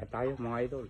Na tayo mga idol.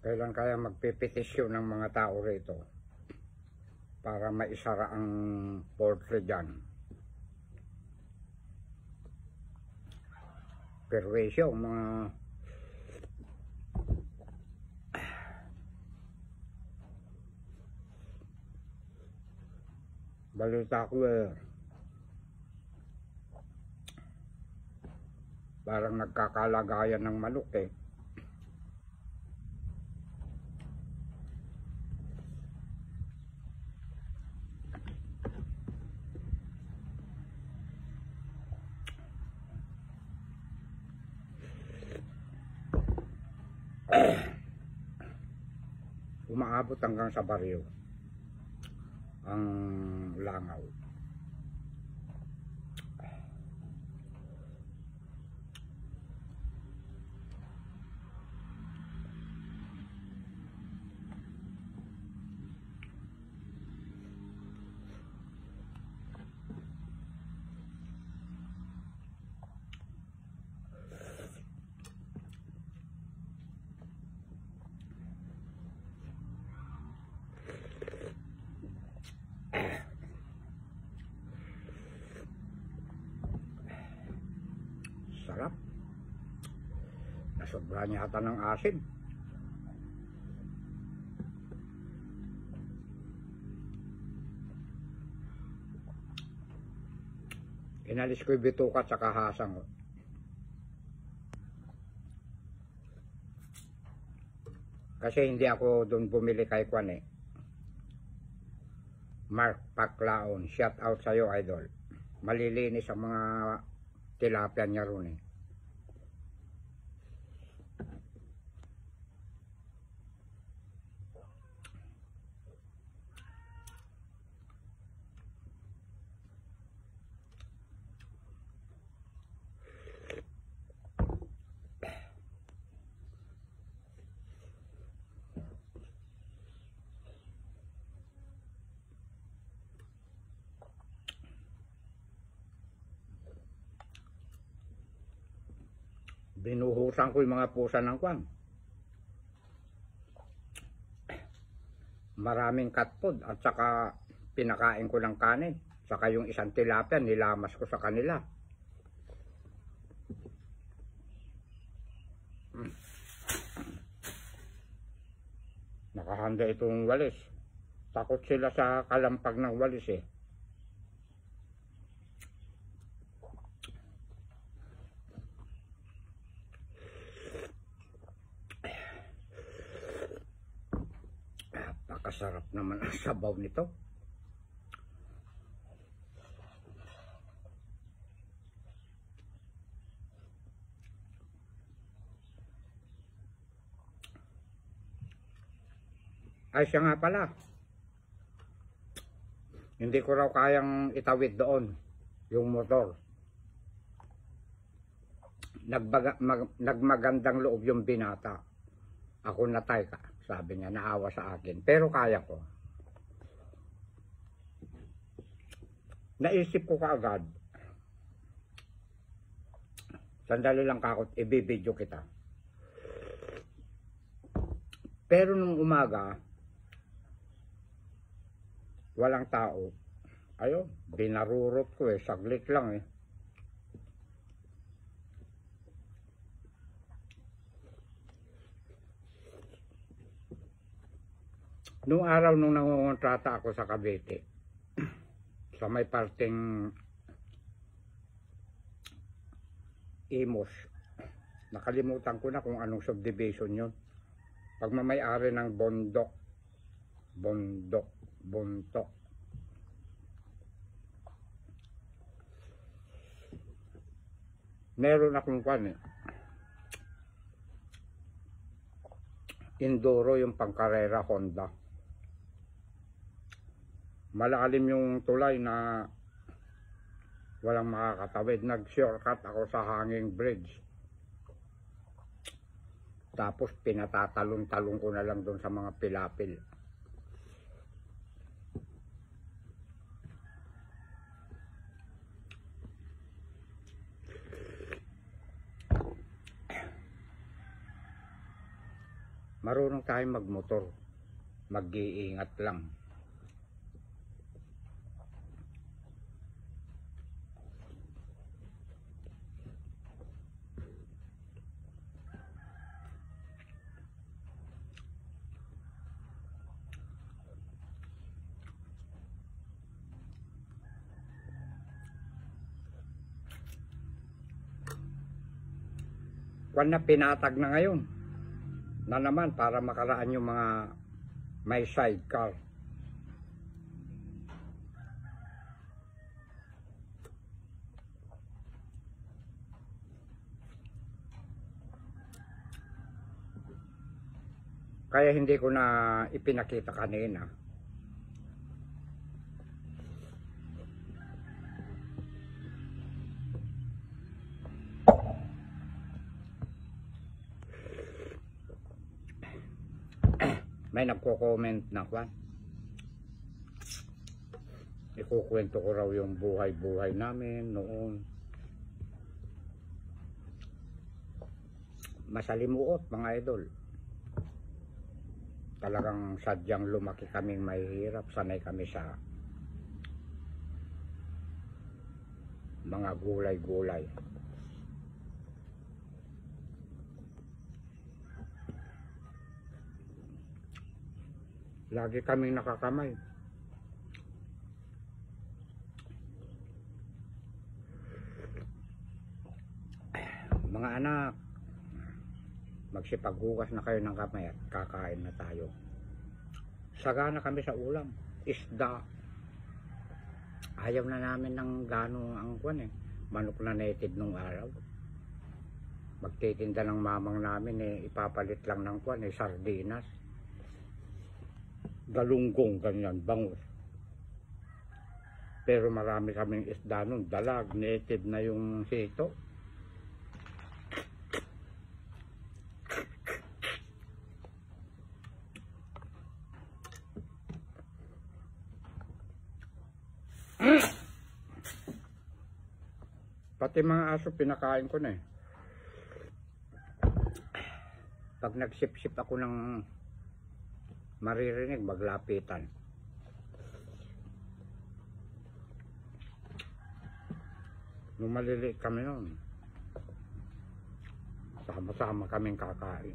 Kailan kaya magpipetisyon ng mga tao rito para maisara ang poultry dyan? Perwisyo, mga balita ko parang nagkakalagayan ng manok umaabot hanggang sa baryo ang langaw. Sarap. Nasobra niya ata ng asin. Inalis ko yung bituka at saka hasang. Kasi hindi ako doon bumili kay Kwan Mark Paclaon, shout out sa'yo idol. Malilinis ang mga tilapia niya ron Binuhusan ko yung mga pusa ng Kwan. Maraming cat food at saka pinakain ko ng kanin. Saka yung isang tilapia nilamas ko sa kanila. Nakahanda itong walis. Takot sila sa kalampag ng walis Napakasarap naman ang sabaw nito. Ay siya nga pala. Hindi ko raw kayang itawid doon yung motor. Nagmagandang loob yung binata. Ako natay ka, sabi niya, naawa sa akin. Pero kaya ko. Naisip ko kaagad. Sandali lang kakot, ibibidyo kita. Pero nung umaga, walang tao. Ayun, binarurot ko saglit lang Noong araw nung nangungontrata ako sa Cavite, sa may parteng Imos, nakalimutan ko na kung anong subdivision yun. Pagmamay-ari ng Bontok. Meron akong kwan eh. Enduro yung pangkarera Honda. Malalim yung tulay na walang makakatawid. Nag-shortcut ako sa hanging bridge. Tapos pinatatalon-talon ko na lang doon sa mga pilapil. Marunong tayong magmotor. Mag-iingat lang. Kwan na pinatag na ngayon na naman para makaraan yung mga may sidecar. Kaya hindi ko na ipinakita kanina. May nagko-comment na kwan. Ikukwento ko raw yung buhay-buhay namin noon. Masalimuot mga idol. Talagang sadyang lumaki kaming mahihirap. Sanay kami sa mga gulay-gulay. Lagi kaming nakakamay. Mga anak, magsipaghugas na kayo ng kamay at kakain na tayo. Sagana kami sa ulam. Isda. Ayaw na namin ng gano ang kwan eh. Manok na native nung araw. Magtitinda ng mamang namin eh. Ipapalit lang ng kwan eh. Sardinas. Galunggong, ganyan, bangus. Pero marami kaming isda nun. Dalag, native na yung sito. Pati mga aso pinakain ko na eh. Pag nagsip-sip ako ng maririnig, maglapitan. Nung maliliit kami noon, sama-sama kaming kakain.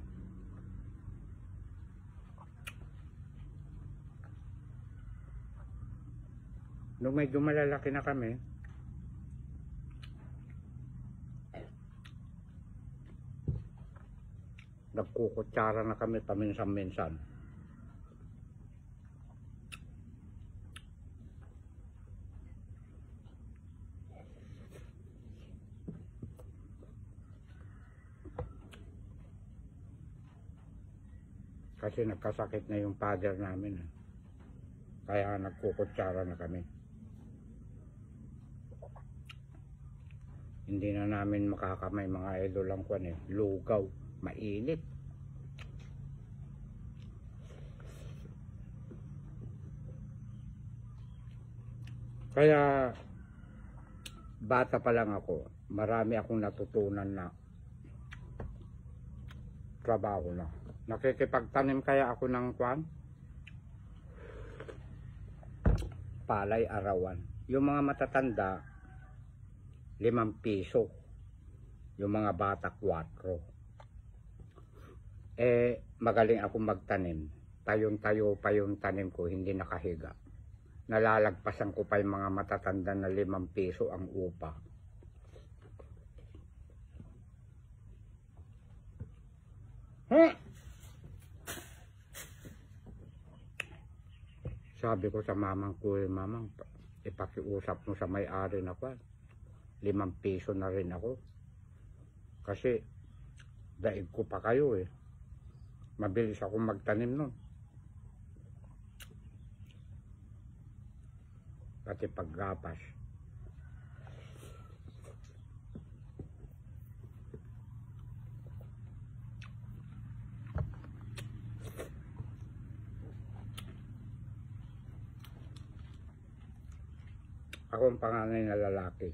Nung medyo malalaki na kami, nagkukutsara na kami paminsan-minsan. Kasi nagkasakit na yung father namin. Kaya nagkukutsara na kami. Hindi na namin makakamay mga idol lang kwan eh. Lugaw. Mainit. Kaya bata pa lang ako, marami akong natutunan na trabaho na. Nakikipagtanim kaya ako ng kwan? Palay arawan. Yung mga matatanda, 5 piso. Yung mga bata, 4. Eh, magaling ako magtanim. Tayong-tayo pa yung tanim ko, hindi nakahiga. Nalalagpasan ko pa yung mga matatanda na 5 piso ang upa. Sabi ko sa mamang ko, mamang, ipakiusap mo sa may-ari na pa. 5 piso na rin ako. Kasi daig ko pa kayo eh. Mabilis akong magtanim nun. Pati paggapas. Ako ang panganay na lalaki.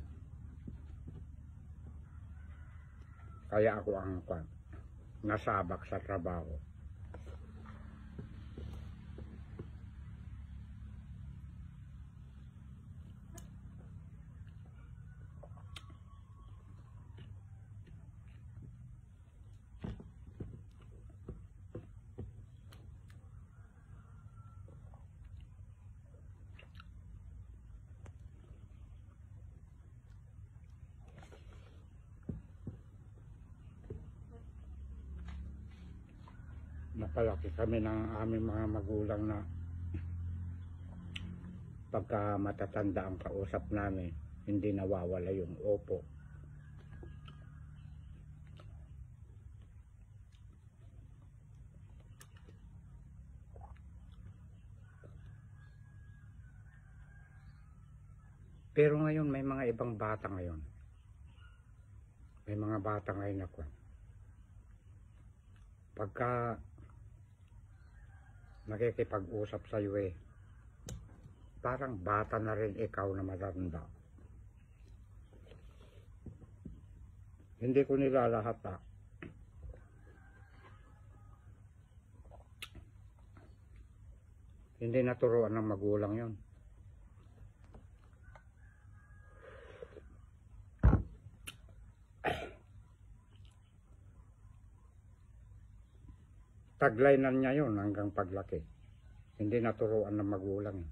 Kaya ako ang nasabak sa trabaho. Napalaki kami ng aming mga magulang na pagka matatanda ang kausap namin, hindi nawawala yung opo. Pero ngayon may mga ibang bata ngayon. May mga bata ngayon na pagka nakikipag-usap sa iyo eh, parang bata na rin ikaw na matanda. Hindi ko nilalahat ha. Hindi naturuan ng magulang yon. Taglainan niya yon hanggang paglaki. Hindi naturuan ng magulang eh.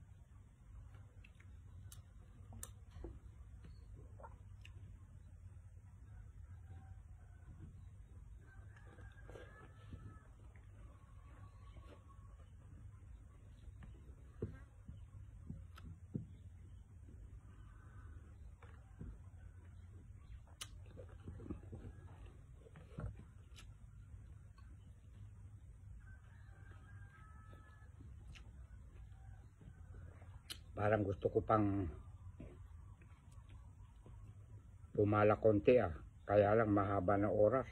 Parang gusto ko pang pumala konti ah. Kaya lang mahaba na oras.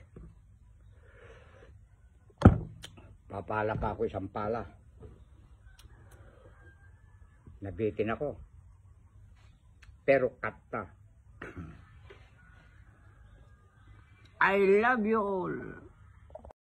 Papala pa ako isang pala. Nabitin ako. Pero kata. I love you all.